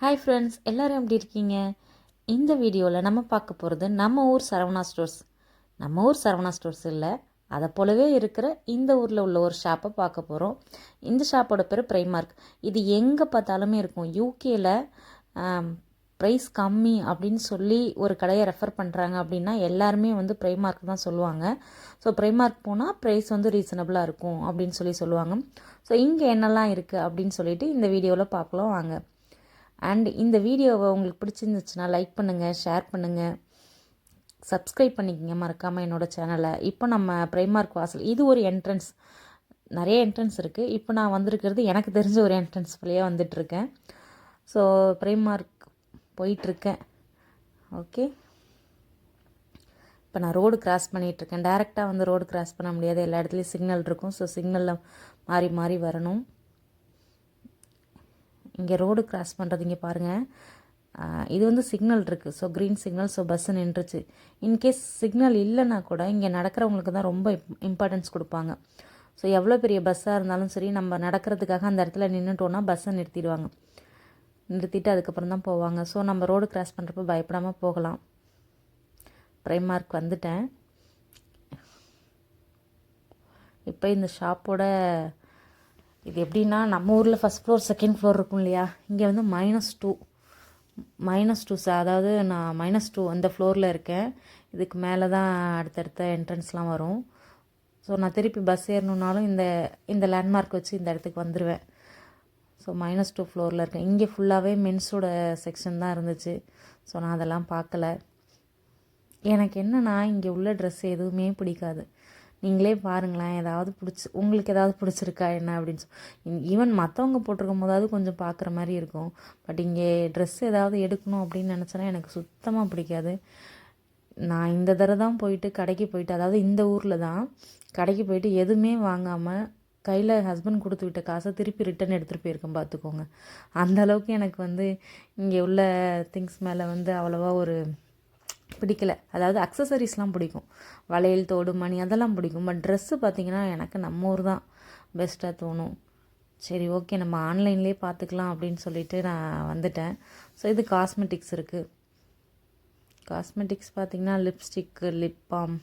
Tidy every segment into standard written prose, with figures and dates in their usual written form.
Hi friends, எல்லோரும் எப்படி இருக்கீங்க? இந்த வீடியோவில் நம்ம பார்க்க போகிறது நம்ம ஊர் சரவணா ஸ்டோர்ஸ். நம்ம ஊர் சரவணா ஸ்டோர்ஸ் இல்லை, அதை போலவே இருக்கிற இந்த ஊரில் உள்ள ஒரு ஷாப்பை பார்க்க போகிறோம். இந்த ஷாப்போட பேர் பிரைமார்க். இது எங்கே பார்த்தாலுமே இருக்கும். யூகேயில் ப்ரைஸ் கம்மி அப்படின்னு சொல்லி ஒரு கடையை ரெஃபர் பண்ணுறாங்க அப்படின்னா எல்லாருமே வந்து பிரைமார்க் தான் சொல்லுவாங்க. ஸோ பிரைமார்க் போனால் ப்ரைஸ் வந்து ரீசனபிளாக இருக்கும் அப்படின்னு சொல்லுவாங்க. ஸோ இங்கே என்னெல்லாம் இருக்குது அப்படின்னு சொல்லிட்டு இந்த வீடியோவில் பார்க்கலாம் வாங்க. அண்ட் இந்த வீடியோவை உங்களுக்கு பிடிச்சிருந்துச்சுன்னா லைக் பண்ணுங்கள், ஷேர் பண்ணுங்கள், சப்ஸ்கிரைப் பண்ணிக்கோங்க மறக்காமல் என்னோடய சேனலை. இப்போ நம்ம பிரைமார்க் வாசல், இது ஒரு என்ட்ரன்ஸ். நிறைய என்ட்ரன்ஸ் இருக்குது. இப்போ நான் வந்திருக்கிறது எனக்கு தெரிஞ்ச ஒரு என்ட்ரன்ஸ் வழியாக வந்துட்டுருக்கேன். ஸோ பிரைமார்க் போயிட்டுருக்கேன். ஓகே, இப்போ நான் ரோடு கிராஸ் பண்ணிகிட்ருக்கேன். டேரெக்டாக வந்து ரோடு கிராஸ் பண்ண முடியாது, எல்லா இடத்துலையும் சிக்னல் இருக்கும். ஸோ சிக்னலில் மாறி மாறி வரணும். இங்கே ரோடு கிராஸ் பண்ணுறது இங்கே பாருங்கள், இது வந்து சிக்னல் இருக்குது. So green signal. So bus நின்றுச்சு. இன்கேஸ் சிக்னல் இல்லைன்னா கூட இங்கே நடக்கிறவங்களுக்கு தான் ரொம்ப இம்பார்ட்டன்ஸ் கொடுப்பாங்க. ஸோ எவ்வளோ பெரிய பஸ்ஸாக இருந்தாலும் சரி, நம்ம நடக்கிறதுக்காக அந்த இடத்துல நின்றுட்டோன்னா பஸ்ஸை நிறுத்திடுவாங்க. நிறுத்திட்டு அதுக்கப்புறம் தான் போவாங்க. ஸோ நம்ம ரோடு கிராஸ் பண்ணுறப்ப பயப்படாமல் போகலாம். பிரைமார்க் வந்துட்டேன். இப்போ இந்த ஷாப்போட இது எப்படின்னா, நம்ம ஊரில் ஃபஸ்ட் ஃப்ளோர் செகண்ட் ஃப்ளோர் இருக்கும் இல்லையா, இங்கே வந்து -2 அதாவது நான் -2 அந்த ஃப்ளோரில் இருக்கேன். இதுக்கு மேலே தான் அடுத்தடுத்த என்ட்ரன்ஸ்லாம் வரும். ஸோ நான் திருப்பி பஸ் ஏறணுன்னாலும் இந்த லேண்ட்மார்க் வச்சு இந்த இடத்துக்கு வந்துடுவேன். ஸோ -2 ஃப்ளோரில் இருக்கேன். இங்கே ஃபுல்லாகவே மென்ஸோட செக்ஷன் தான் இருந்துச்சு. ஸோ நான் அதெல்லாம் பார்க்கல. எனக்கு என்னென்னா, இங்கே உள்ள ட்ரெஸ் எதுவுமே பிடிக்காது. நீங்களே பாருங்களேன், உங்களுக்கு ஏதாவது பிடிச்சிருக்கா என்ன அப்படின்னு ஈவன் மற்றவங்க போட்டிருக்கும் போதாவது கொஞ்சம் பார்க்குற மாதிரி இருக்கும். பட் இங்கே ட்ரெஸ் ஏதாவது எடுக்கணும் அப்படின்னு நினச்சேன்னா எனக்கு சுத்தமாக பிடிக்காது. நான் இந்த தடவை தான் கடைக்கு போயிட்டு, அதாவது இந்த ஊரில் தான் கடைக்கு போயிட்டு எதுவுமே வாங்காமல் கையில் ஹஸ்பண்ட் கொடுத்து விட்ட காசை திருப்பி ரிட்டன் எடுத்துகிட்டு போயிருக்கேன். பார்த்துக்கோங்க, அந்தளவுக்கு எனக்கு வந்து இங்கே உள்ள திங்ஸ் மேலே வந்து அவ்வளோவா ஒரு பிடிக்கலை. அதாவது அக்சசரிஸ்லாம் பிடிக்கும், வளையல், தோடு, மணி அதெல்லாம் பிடிக்கும். பட் ட்ரெஸ்ஸு பார்த்திங்கன்னா எனக்கு நம்ம ஊர் தான் பெஸ்ட்டாக தோணும். சரி, ஓகே, நம்ம ஆன்லைன்லேயே பார்த்துக்கலாம் அப்படின்னு சொல்லிட்டு நான் வந்துட்டேன். ஸோ இது காஸ்மெட்டிக்ஸ் இருக்குது. காஸ்மெட்டிக்ஸ் பார்த்திங்கன்னா லிப்ஸ்டிக்கு, லிப் பாம்,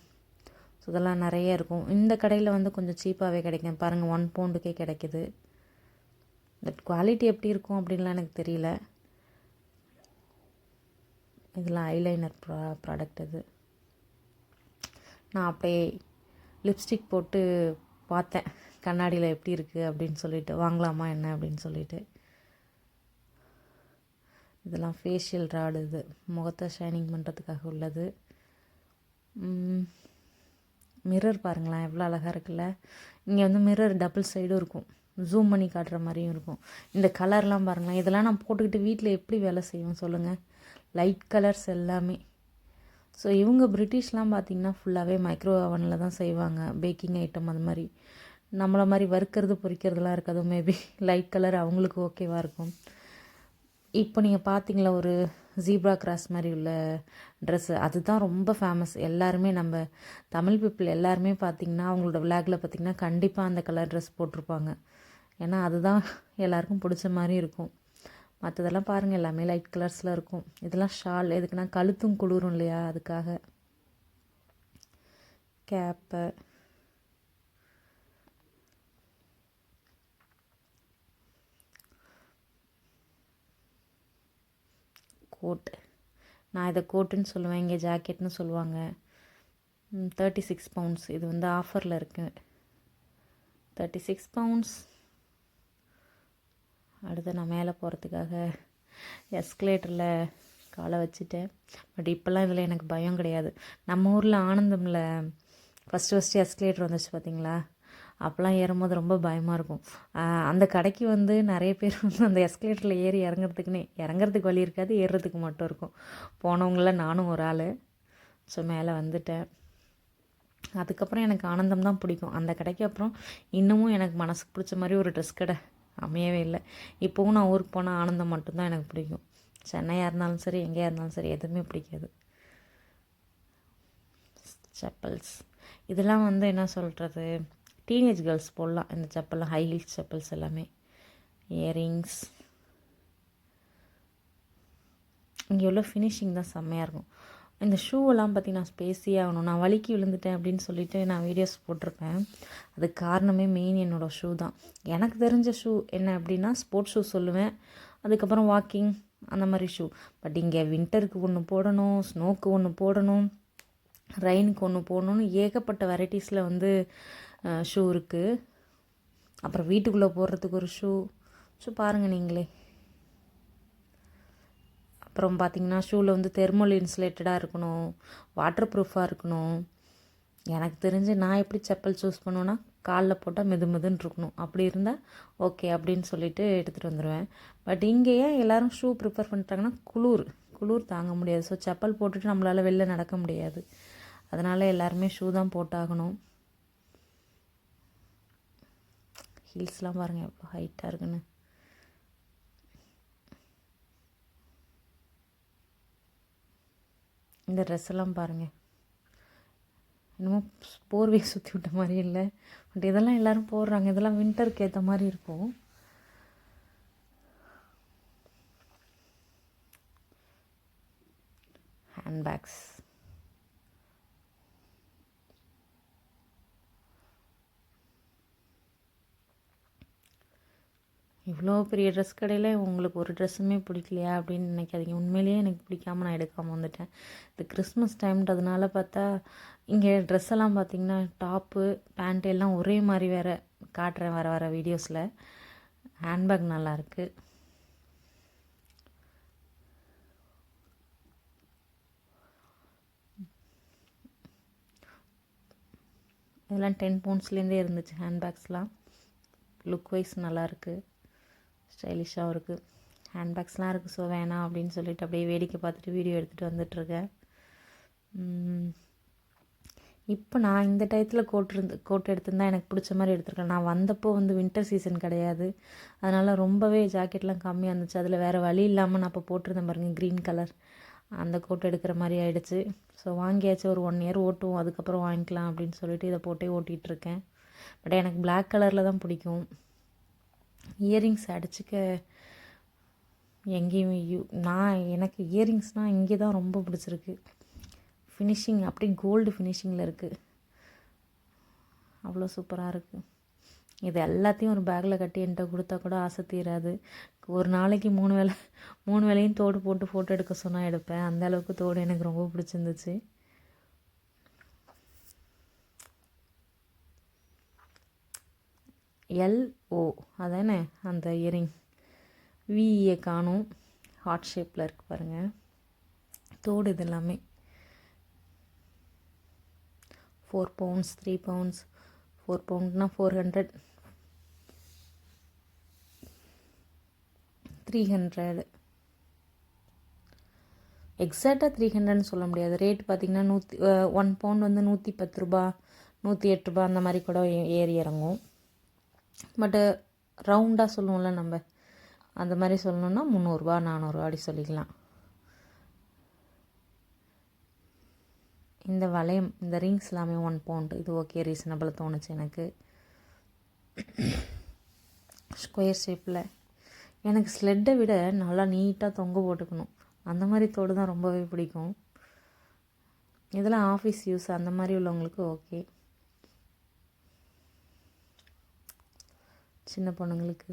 ஸோ இதெல்லாம் நிறைய இருக்கும். இந்த கடையில் வந்து கொஞ்சம் சீப்பாகவே கிடைக்கும். பாருங்கள், 1 பவுண்டுக்கே கிடைக்கிது. பட் குவாலிட்டி எப்படி இருக்கும் அப்படின்லாம் எனக்கு தெரியல. இதெல்லாம் ஐலைனர் ப்ராடக்ட். இது நான் அப்படியே லிப்ஸ்டிக் போட்டு பார்த்தேன் கண்ணாடியில் எப்படி இருக்குது அப்படின்னு சொல்லிட்டு, வாங்கலாமா என்ன அப்படின்னு சொல்லிட்டு. இதெல்லாம் ஃபேஷியல் ராடு, இது முகத்தை ஷைனிங் பண்ணுறதுக்காக உள்ளது. மிரர் பாருங்களேன், எவ்வளோ அழகாக இருக்குல்ல. இங்கே வந்து மிரர் டபுள் சைடும் இருக்கும், ஜூம் பண்ணி காட்டுற மாதிரியும் இருக்கும். இந்த கலர்லாம் பாருங்களேன், இதெல்லாம் நான் போட்டுக்கிட்டு வீட்டில் எப்படி வேலை செய்வோம் சொல்லுங்கள். லைட் கலர்ஸ் எல்லாமே. ஸோ இவங்க பிரிட்டிஷ்லாம் பார்த்திங்கன்னா ஃபுல்லாகவே மைக்ரோ ஓவனில் தான் செய்வாங்க, பேக்கிங் ஐட்டம். அது மாதிரி நம்மளை மாதிரி வறுக்கிறது பொரிக்கிறதுலாம் இருக்காது. மேபி லைட் கலர் அவங்களுக்கு ஓகேவாக இருக்கும். இப்போ நீங்கள் பார்த்தீங்களா, ஒரு ஜீப்ரா கிராஸ் மாதிரி உள்ள ட்ரெஸ்ஸு, அதுதான் ரொம்ப ஃபேமஸ். எல்லாருமே நம்ம தமிழ் பீப்புள் எல்லாருமே பார்த்திங்கன்னா அவங்களோட விளாகில் பார்த்திங்கன்னா கண்டிப்பாக அந்த கலர் ட்ரெஸ் போட்டிருப்பாங்க. ஏன்னா அதுதான் எல்லாருக்கும் பிடிச்ச மாதிரி இருக்கும். மற்றதெல்லாம் பாருங்கள், எல்லாமே லைட் கலர்ஸில் இருக்கும். இதெல்லாம் ஷால், எதுக்குன்னா கழுத்தும் குளிரும் இல்லையா, அதுக்காக. Cap, coat. நான் இதை கோட்டுன்னு சொல்லுவேன், இங்கே ஜாக்கெட்னு சொல்லுவாங்க. 36 பவுண்ட்ஸ். இது வந்து ஆஃபரில் இருக்குது, 36 பவுண்ட்ஸ். அடுத்து நான் மேலே போகிறதுக்காக எஸ்கலேட்டரில் காலை வச்சுட்டேன். பட் இப்போல்லாம் இதில் எனக்கு பயம் கிடையாது. நம்ம ஊரில் ஆனந்தமில் ஃபஸ்ட்டு எஸ்கலேட்டர் வந்துச்சு பார்த்தீங்களா, அப்போல்லாம் ஏறும்போது ரொம்ப பயமாக இருக்கும். அந்த கடைக்கு வந்து நிறைய பேர் வந்து அந்த எஸ்கலேட்டரில் ஏறி இறங்குறதுக்கு வழி இருக்காது, ஏறுறதுக்கு மட்டும் இருக்கும். போனவங்கள நானும் ஒரு ஆள். ஸோ மேலே வந்துட்டேன். அதுக்கப்புறம் எனக்கு ஆனந்தம் தான் பிடிக்கும். அந்த கடைக்கு அப்புறம் இன்னமும் எனக்கு மனசுக்கு பிடிச்ச மாதிரி ஒரு ட்ரெஸ் கடை அமையவே இல்லை. இப்போவும் நான் ஊருக்கு போனால் ஆனந்தம் மட்டும்தான் எனக்கு பிடிக்கும். சென்னையாக இருந்தாலும் சரி, எங்கேயா இருந்தாலும் சரி, எதுவுமே பிடிக்காது. செப்பல்ஸ், இதெல்லாம் வந்து என்ன சொல்கிறது, டீனேஜ் கேர்ள்ஸ் போடலாம் இந்த செப்பல்லாம். ஹை ஹீல்ஸ் செப்பல்ஸ் எல்லாமே. இயரிங்ஸ், இங்கே உள்ள ஃபினிஷிங் தான் செம்மையாக இருக்கும். இந்த ஷூவெல்லாம் பார்த்திங்கன்னா ஸ்பேஸியே ஆகணும். நான் வலிக்கி விழுந்துட்டேன் அப்படின்னு சொல்லிட்டு நான் வீடியோஸ் போட்டிருப்பேன். அதுக்கு காரணமே மெயின் என்னோடய ஷூ தான். எனக்கு தெரிஞ்ச ஷூ என்ன அப்படின்னா ஸ்போர்ட்ஸ் ஷூ சொல்லுவேன், அதுக்கப்புறம் வாக்கிங் அந்த மாதிரி ஷூ. பட் இங்கே வின்டருக்கு ஒன்று போடணும், ஸ்னோக்கு ஒன்று போடணும், ரெயினுக்கு ஒன்று போடணும்னு ஏகப்பட்ட வெரைட்டிஸில் வந்து ஷூ இருக்குது. அப்புறம் வீட்டுக்குள்ளே போடுறதுக்கு ஒரு ஷூ பாருங்கள் நீங்களே. அப்புறம் பார்த்திங்கன்னா ஷூவில் வந்து தெர்மல் இன்சுலேட்டடாக இருக்கணும், வாட்டர் ப்ரூஃபாக இருக்கணும். எனக்கு தெரிஞ்சு நான் எப்படி செப்பல் சூஸ் பண்ணுவேன்னா காலில் போட்டால் மெதுன்னு இருக்கணும். அப்படி இருந்தால் ஓகே அப்படின்னு சொல்லிட்டு எடுத்துகிட்டு வந்துடுவேன். பட் இங்கே ஏன் எல்லோரும் ஷூ ப்ரிஃபர் பண்ணிட்டாங்கன்னா குளிர் தாங்க முடியாது. ஸோ செப்பல் போட்டுட்டு நம்மளால் வெளில நடக்க முடியாது. அதனால் எல்லாருமே ஷூ தான் போட்டாகணும். ஹீல்ஸ்லாம் பாருங்கள் எவ்வளோ ஹைட்டாக இருக்குன்னு. இந்த ட்ரெஸ் எல்லாம் பாருங்கள், என்னமோ போர்வை சுற்றி விட்ட மாதிரி இல்லை. பட் இதெல்லாம் எல்லோரும் போடுறாங்க. இதெல்லாம் வின்டருக்கு ஏற்ற மாதிரி இருக்கும். ஹேண்ட்பேக்ஸ் இவ்வளோ பெரிய ட்ரெஸ் கடையில் உங்களுக்கு ஒரு ட்ரெஸ்ஸுமே பிடிக்கலையா அப்படின்னு நினைக்காதீங்க. உண்மையிலேயே எனக்கு பிடிக்காமல் நான் எடுக்காமல் வந்துட்டேன். இது கிறிஸ்மஸ் டைம்ன்றதுனால பார்த்தா இங்கே ட்ரெஸ் எல்லாம் பார்த்திங்கன்னா டாப்பு பேண்ட் எல்லாம் ஒரே மாதிரி வேறு காட்டுறேன் வர வீடியோஸில். ஹேண்ட்பேக் நல்லாயிருக்கு. இதெல்லாம் 10 பவுண்ட்ஸ்லேருந்தே இருந்துச்சு ஹேண்ட்பேக்ஸ்லாம். லுக் வைஸ் நல்லாயிருக்கு, ஸ்டைலிஷாகவும் இருக்குது. ஹேண்ட்பேக்ஸ்லாம் இருக்குது. ஸோ வேணாம் அப்படின்னு சொல்லிட்டு அப்படியே வேடிக்கை பார்த்துட்டு வீடியோ எடுத்துகிட்டு வந்துட்டுருக்கேன். இப்போ நான் இந்த டயத்தில் கோட் எடுத்திருந்தா எனக்கு பிடிச்ச மாதிரி எடுத்துருக்கேன். நான் வந்தப்போ வந்து வின்டர் சீசன் கிடையாது, அதனால் ரொம்பவே ஜாக்கெட்லாம் கம்மியாக இருந்துச்சு. அதில் வேறு வழி இல்லாமல் நான் இப்போ போட்டிருந்தேன் பாருங்கள், க்ரீன் கலர் அந்த கோட் எடுக்கிற மாதிரி ஆகிடுச்சு. ஸோ வாங்கியாச்சும் ஒரு 1 இயர் ஓட்டுவோம், அதுக்கப்புறம் வாங்கிக்கலாம் அப்படின்னு சொல்லிட்டு இதை போட்டே ஓட்டிகிட்ருக்கேன். பட் எனக்கு பிளாக் கலரில் தான் பிடிக்கும். இயரிங்ஸ் அடிச்சுக்க எங்கேயும் எனக்கு இயரிங்ஸ்னால் இங்கே தான் ரொம்ப பிடிச்சிருக்கு. ஃபினிஷிங் அப்படி கோல்டு ஃபினிஷிங்கில் இருக்குது, அவ்வளோ சூப்பராக இருக்குது. இது எல்லாத்தையும் ஒரு பேக்கில் கட்டி என்கிட்ட கொடுத்தா கூட ஆசை தீராது. ஒரு நாளைக்கு 3 வேளையும் தோடு போட்டு ஃபோட்டோ எடுக்க சொன்னால் எடுப்பேன். அந்த அளவுக்கு தோடு எனக்கு ரொம்ப பிடிச்சிருந்துச்சு. LO அதானே அந்த இயரிங். விஏ காணும், ஹார்ட் ஷேப்பில் இருக்குது பாருங்கள். தோடு இது எல்லாமே 4 pounds 3 pounds. 4 poundனா 400, 300. எக்ஸாக்டாக 300ன்னு சொல்ல முடியாது. ரேட் பார்த்திங்கன்னா 1 பவுண்ட் வந்து 110 ரூபா, 108 ரூபா அந்த மாதிரி கூட ஏறி இறங்கும். பட்டு ரவுண்டாக சொல்லுவோம்ல நம்ம, அந்த மாதிரி சொல்லணுன்னா 300 400 அப்படி சொல்லிக்கலாம். இந்த வளையம், இந்த ரிங்ஸ் எல்லாமே 1 பவுண்ட். இது ஓகே, ரீசனபிளாக தோணுச்சு எனக்கு. ஸ்கொயர் ஷேப்பில் எனக்கு ஸ்லெட்டை விட நல்லா நீட்டாக தொங்க போட்டுக்கணும், அந்த மாதிரி தோடு தான் ரொம்பவே பிடிக்கும். இதெல்லாம் ஆஃபீஸ் யூஸ் அந்த மாதிரி உள்ளவங்களுக்கு ஓகே. சின்ன பொண்ணுங்களுக்கு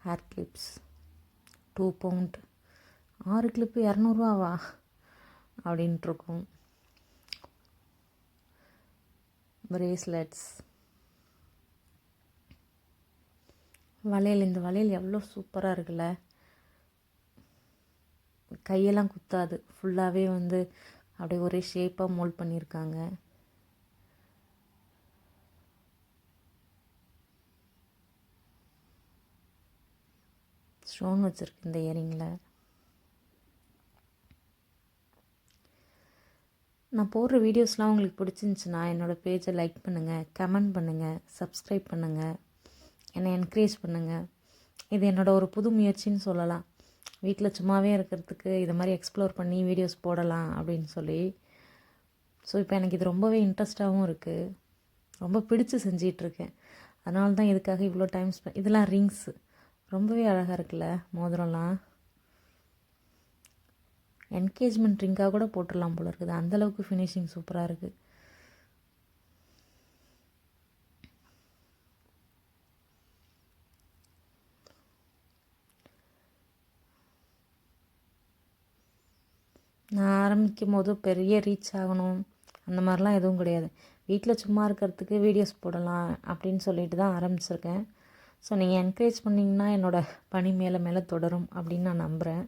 ஹேர் கிளிப்ஸ் 2 பவுண்ட். 6 கிளிப்பு 200 அப்படின்ட்டுருக்கும். பிரேஸ்லெட்ஸ், வளையல். இந்த வளையல் எவ்வளோ சூப்பராக இருக்குல்ல, கையெல்லாம் குத்தாது, ஃபுல்லாகவே வந்து அப்படியே ஒரே ஷேப்பாக மோல்ட் பண்ணியிருக்காங்க. ஸ்டோன் வச்சுருக்கு இந்த இயரிங்கில். நான் போடுற வீடியோஸ்லாம் உங்களுக்கு பிடிச்சிருந்துச்சுன்னா என்னோடய பேஜை லைக் பண்ணுங்கள், கமெண்ட் பண்ணுங்கள், சப்ஸ்கிரைப் பண்ணுங்கள், என்னை என்கரேஜ் பண்ணுங்கள். இது என்னோடய ஒரு புது முயற்சின்னு சொல்லலாம். வீட்டில் சும்மாவே இருக்கிறதுக்கு இதை மாதிரி எக்ஸ்ப்ளோர் பண்ணி வீடியோஸ் போடலாம் அப்படின்னு சொல்லி. ஸோ இப்போ எனக்கு இது ரொம்பவே இன்ட்ரெஸ்டாகவும் இருக்குது, ரொம்ப பிடிச்சி செஞ்சிகிட்ருக்கேன். அதனால தான் இதுக்காக இவ்வளோ டைம் இதெல்லாம் ரிங்ஸு ரொம்பவே அழகாக இருக்குல்ல, மோதிரம்லாம். என்கேஜ்மெண்ட் ரிங்காக கூட போட்டுடலாம் போல இருக்குது, அந்தளவுக்கு ஃபினிஷிங் சூப்பராக இருக்குது. நான் ஆரம்பிக்கும் போது பெரிய ரீச் ஆகணும் அந்த மாதிரிலாம் எதுவும் கிடையாது. வீட்டில் சும்மா இருக்கிறதுக்கு வீடியோஸ் போடலாம் அப்படின்னு சொல்லிட்டு தான் ஆரம்பிச்சிருக்கேன். ஸோ நீங்கள் என்கரேஜ் பண்ணிங்கன்னா என்னோடய பணி மேலே மேலே தொடரும் அப்படின்னு நான் நம்புகிறேன்.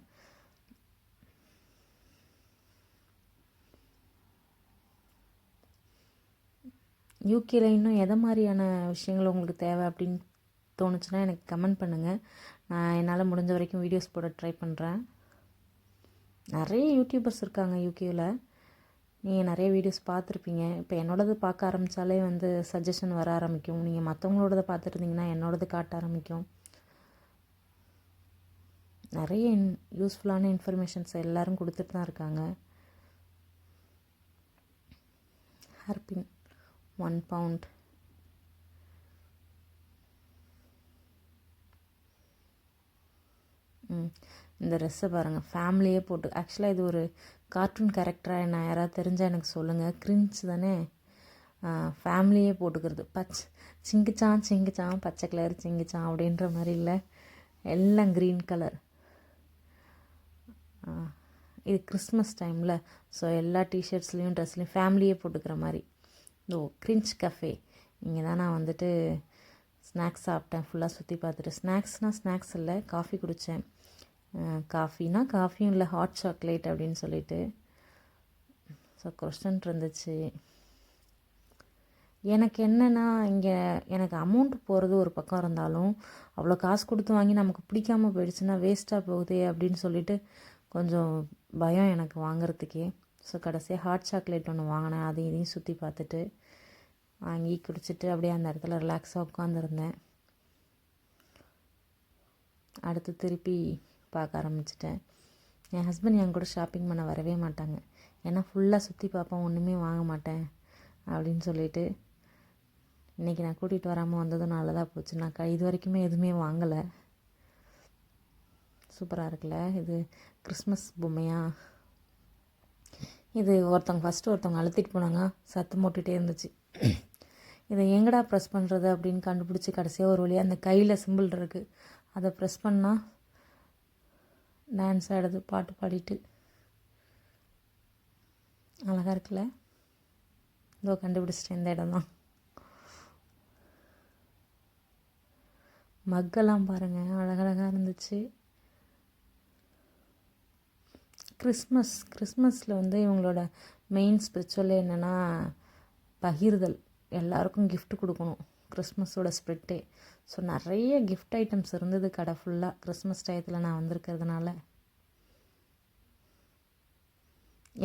யூகேல இன்னும் எதை மாதிரியான விஷயங்கள் உங்களுக்கு தேவை அப்படின்னு தோணுச்சுன்னா எனக்கு கமெண்ட் பண்ணுங்கள். நான் என்னால் முடிஞ்ச வரைக்கும் வீடியோஸ் போட ட்ரை பண்ணுறேன். நிறைய யூடியூபர்ஸ் இருக்காங்க யூகேவில், நீங்கள் நிறைய வீடியோஸ் பார்த்துருப்பீங்க. இப்போ என்னோடது பார்க்க ஆரம்பித்தாலே சஜஷன் வர ஆரம்பிக்கும். நீங்கள் மற்றவங்களோடதை பார்த்துருந்தீங்கன்னா என்னோடது காட்ட ஆரம்பிக்கும். நிறைய யூஸ்ஃபுல்லான இன்ஃபர்மேஷன்ஸ் எல்லோரும் கொடுத்துட்டு தான் இருக்காங்க. Hairpin 1 pound. இந்த ட்ரெஸ்ஸை பாருங்கள், ஃபேமிலியே போட்டு. ஆக்சுவலாக இது ஒரு கார்ட்டூன் கேரக்டராக என்ன யாராவது தெரிஞ்சால் எனக்கு சொல்லுங்கள். கிரின்ச் தானே, ஃபேமிலியே போட்டுக்கிறது. சிங்கிச்சான் பச்சை கலர் சிங்கிச்சான் அப்படின்ற மாதிரி இல்லை, எல்லாம் க்ரீன் கலர். இது கிறிஸ்மஸ் டைமில், ஸோ எல்லா டிஷர்ட்ஸ்லேயும் ட்ரெஸ்லேயும் ஃபேமிலியே போட்டுக்கிற மாதிரி. கிரின்ச் கஃபே, இங்கே தான் நான் ஸ்நாக்ஸ் சாப்பிட்டேன். ஃபுல்லாக சுற்றி பார்த்துட்டு, ஸ்நாக்ஸ் இல்லை, காஃபி குடித்தேன். காஃபியும் இல்லை, ஹாட் சாக்லேட் அப்படின்னு சொல்லிட்டு. ஸோ கொஸ்டன் இருந்துச்சு. எனக்கு என்னென்னா, இங்கே எனக்கு அமௌண்ட் போகிறது ஒரு பக்கம் இருந்தாலும், அவ்வளோ காசு கொடுத்து வாங்கி நமக்கு பிடிக்காமல் போயிடுச்சுன்னா வேஸ்ட்டாக போகுதே அப்படின்னு சொல்லிட்டு கொஞ்சம் பயம் எனக்கு வாங்குறதுக்கே. ஸோ கடைசியாக ஹாட் சாக்லேட் ஒன்று வாங்கினேன். அதையும் இதையும் சுற்றி பார்த்துட்டு வாங்கி குடிச்சிட்டு அப்படியே அந்த இடத்துல ரிலாக்ஸாக உட்காந்துருந்தேன். அடுத்து திருப்பி பார்க்க ஆரம்பிச்சிட்டேன். என் ஹஸ்பண்ட் என் கூட ஷாப்பிங் பண்ண வரவே மாட்டாங்க. ஏன்னா ஃபுல்லாக சுற்றி பார்ப்பேன், ஒன்றுமே வாங்க மாட்டேன் அப்படின்னு சொல்லிட்டு. இன்றைக்கி நான் கூட்டிகிட்டு வராமல் வந்ததும் நல்லதாக போச்சு. நான் இது வரைக்குமே எதுவுமே வாங்கலை. சூப்பராக இருக்குல்ல இது, கிறிஸ்மஸ் பொம்மையா இது. ஃபஸ்ட்டு ஒருத்தவங்க அழுத்திட்டு போனாங்க, சத்தம் போட்டுகிட்டே இருந்துச்சு. இதை எங்கடா ப்ரெஸ் பண்ணுறது அப்படின்னு கண்டுபிடிச்சி கடைசியாக ஒரு வழியாக அந்த கையில் சிம்பிள் இருக்குது, அதை ப்ரெஸ் பண்ணால் டான்ஸ் ஆடுது பாட்டு பாடிட்டு. அழகாக இருக்குல்ல? இதோ கண்டுபிடிச்சிட்டேன், இந்த இடம் தான். மக்கெல்லாம் பாருங்கள், அழகழகாக இருந்துச்சு. கிறிஸ்மஸில் இவங்களோட மெயின் ஸ்பிரிச்சுவல் என்னென்னா பகிர்தல், எல்லாருக்கும் gift கொடுக்கணும். கிறிஸ்மஸோட ஸ்ப்ரிட்டே. ஸோ நிறைய கிஃப்ட் ஐட்டம்ஸ் இருந்தது கடை ஃபுல்லாக. கிறிஸ்மஸ் டயத்தில் நான் வந்திருக்கிறதுனால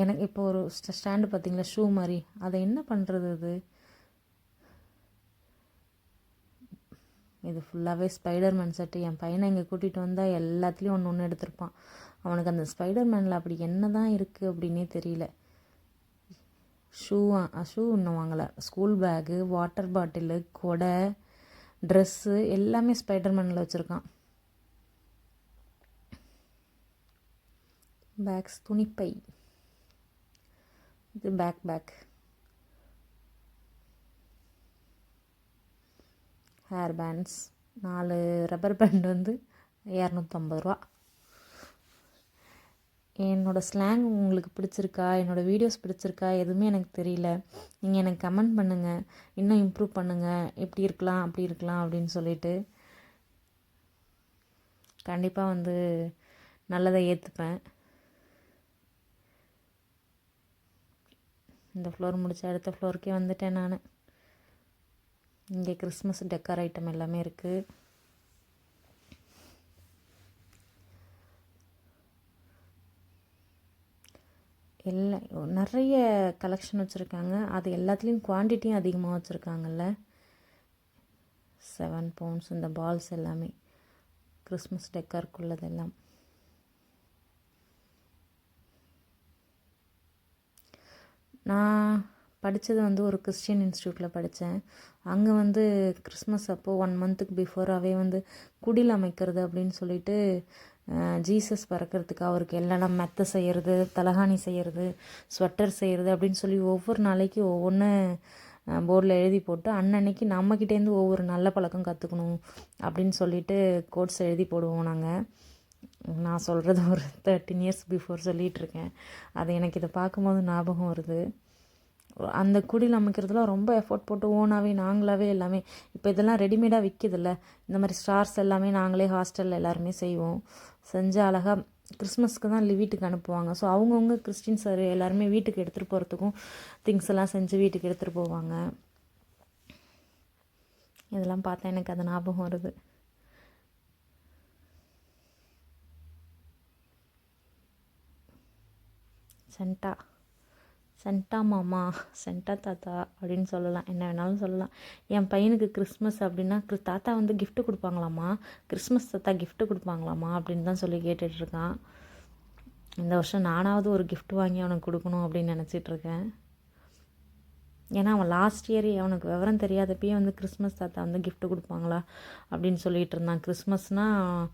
எனக்கு இப்போ ஒரு ஸ்டாண்டு பார்த்திங்களா, ஷூ மாதிரி, அதை என்ன பண்ணுறது? இது ஃபுல்லாகவே ஸ்பைடர்மேன் செட்டு. என் பையனை இங்கே கூட்டிகிட்டு வந்தால் எல்லாத்துலேயும் ஒன்று எடுத்திருப்பான். அவனுக்கு அந்த ஸ்பைடர்மேனில் அப்படி என்ன தான் இருக்குது அப்படின்னே தெரியல. ஷூ இன்னும் வாங்கலை. ஸ்கூல் பேகு, வாட்டர் பாட்டிலு, கொடை, ட்ரெஸ்ஸு எல்லாமே ஸ்பைடர்மேனில் வச்சுருக்கான். பேக்ஸ், துணிப்பை, இது bag, hair bands, 4 rubber band 250 ரூபா. என்னோடய ஸ்லாங் உங்களுக்கு பிடிச்சிருக்கா, என்னோடய வீடியோஸ் பிடிச்சிருக்கா எதுவுமே எனக்கு தெரியல. நீங்கள் எனக்கு கமெண்ட் பண்ணுங்கள், இன்னும் இம்ப்ரூவ் பண்ணுங்கள், இப்படி இருக்கலாம் அப்படி இருக்கலாம் அப்படின்னு சொல்லிட்டு. கண்டிப்பாக நல்லதை ஏற்றுப்பேன். இந்த ஃப்ளோர் முடிச்சு அடுத்த ஃப்ளோருக்கே வந்துட்டேன் நான். இங்கே கிறிஸ்மஸ் டெக்கர் ஐட்டம் எல்லாமே இருக்குது. நிறைய கலெக்ஷன் வச்சுருக்காங்க. அது எல்லாத்துலேயும் குவான்டிட்டியும் அதிகமாக வச்சுருக்காங்கல்ல. 7 பவுண்ட்ஸ் இந்த பால்ஸ் எல்லாமே கிறிஸ்மஸ் டெக்கருக்குள்ளதெல்லாம். நான் படித்தது ஒரு கிறிஸ்டியன் இன்ஸ்டியூட்டில் படித்தேன். அங்கே கிறிஸ்மஸ் அப்போது 1 மந்த்துக்கு பிஃபோராகவே குடில் அமைக்கிறது அப்படின்னு சொல்லிட்டு ஜீசஸ் பறக்கிறதுக்கு அவருக்கு எல்லாம் மெத்தை செய்கிறது, தலகாணி செய்கிறது, ஸ்வெட்டர் செய்கிறது அப்படின்னு சொல்லி ஒவ்வொரு நாளைக்கு ஒவ்வொன்று போர்டில் எழுதி போட்டு அன்னன்னைக்கு நம்மக்கிட்டேருந்து ஒவ்வொரு நல்ல பழக்கம் கற்றுக்கணும் அப்படின்னு சொல்லிட்டு கோட்ஸ் எழுதி போடுவோம் நாங்கள். நான் சொல்கிறது ஒரு 13 இயர்ஸ் பிஃபோர் சொல்லிகிட்ருக்கேன். அது எனக்கு இதை பார்க்கும்போது ஞாபகம் வருது. அந்த குடில் அமைக்கிறதுலாம் ரொம்ப எஃபோர்ட் போட்டு ஓனாகவே நாங்களாகவே எல்லாமே. இப்போ இதெல்லாம் ரெடிமேடாக விற்கிதில்ல, இந்த மாதிரி ஸ்டார்ஸ் எல்லாமே நாங்களே ஹாஸ்டலில் எல்லாருமே செய்வோம். செஞ்சு அழகாக கிறிஸ்மஸ்க்கு தான் வீட்டுக்கு அனுப்புவாங்க. ஸோ அவங்கவுங்க கிறிஸ்டின்ஸ் எல்லாருமே வீட்டுக்கு எடுத்துகிட்டு போகிறதுக்கும் திங்ஸ் எல்லாம் செஞ்சு வீட்டுக்கு எடுத்துகிட்டு போவாங்க. இதெல்லாம் பார்த்தா எனக்கு அது ஞாபகம் வருது. சென்டா மாமா, சென்டா தாத்தா அப்படின்னு சொல்லலாம், என்ன வேணாலும் சொல்லலாம். என் பையனுக்கு கிறிஸ்மஸ் அப்படின்னா தாத்தா வந்து கிஃப்ட்டு கொடுப்பாங்களாம்மா, கிறிஸ்மஸ் தாத்தா கிஃப்ட்டு கொடுப்பாங்களாம்மா அப்படின்னு தான் சொல்லி கேட்டுட்ருக்கான். இந்த வருஷம் நானாவது ஒரு கிஃப்ட் வாங்கி அவனுக்கு கொடுக்கணும் அப்படின்னு நினச்சிட்ருக்கேன். ஏன்னா அவன் லாஸ்ட் இயர் அவனுக்கு விவரம் தெரியாதப்பயே வந்து கிறிஸ்மஸ் தாத்தா வந்து கிஃப்ட்டு கொடுப்பாங்களா அப்படின்னு சொல்லிகிட்டு இருந்தான். கிறிஸ்மஸ்னால்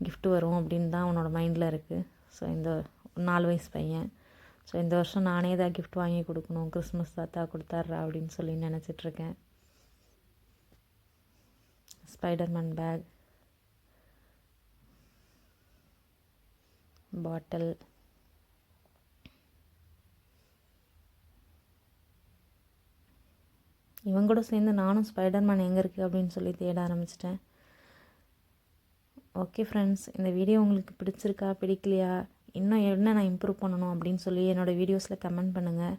கிஃப்ட் வரும் அப்படின்னு தான் அவனோட மைண்டில் இருக்குது. ஸோ இந்த 4 வயசு பையன். ஸோ இந்த வருஷம் நானே தான் கிஃப்ட் வாங்கி கொடுக்கணும், கிறிஸ்மஸ் தாத்தா கொடுத்தாட்றா அப்படின்னு சொல்லி நினச்சிட்ருக்கேன். ஸ்பைடர்மேன் பேக், பாட்டில், இவன் கூட சேர்ந்து நானும் ஸ்பைடர்மேன் எங்கே இருக்குது அப்படின்னு சொல்லி தேட ஆரம்பிச்சிட்டேன். ஓகே ஃப்ரெண்ட்ஸ், இந்த வீடியோ உங்களுக்கு பிடிச்சிருக்கா பிடிக்கலையா, இன்னும் என்ன நான் இம்ப்ரூவ் பண்ணணும் அப்படின்னு சொல்லி என்னோடய வீடியோஸில் கமெண்ட் பண்ணுங்கள்.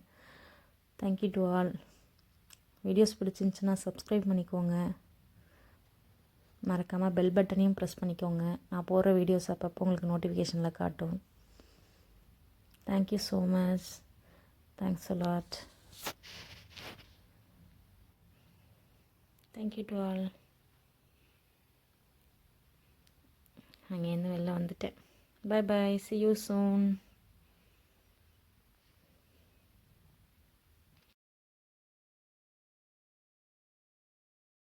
Thank you to all. வீடியோஸ் பிடிச்சிருந்துச்சுன்னா சப்ஸ்கிரைப் பண்ணிக்கோங்க, மறக்காமல் பெல் பட்டனையும் ப்ரெஸ் பண்ணிக்கோங்க. நான் போடுற வீடியோஸ் அப்பப்போ உங்களுக்கு நோட்டிஃபிகேஷனில் காட்டும். Thank you so much. Thanks a lot. Thank you to all. அங்கேருந்து வெளில வந்துட்டேன். Bye bye, see you soon.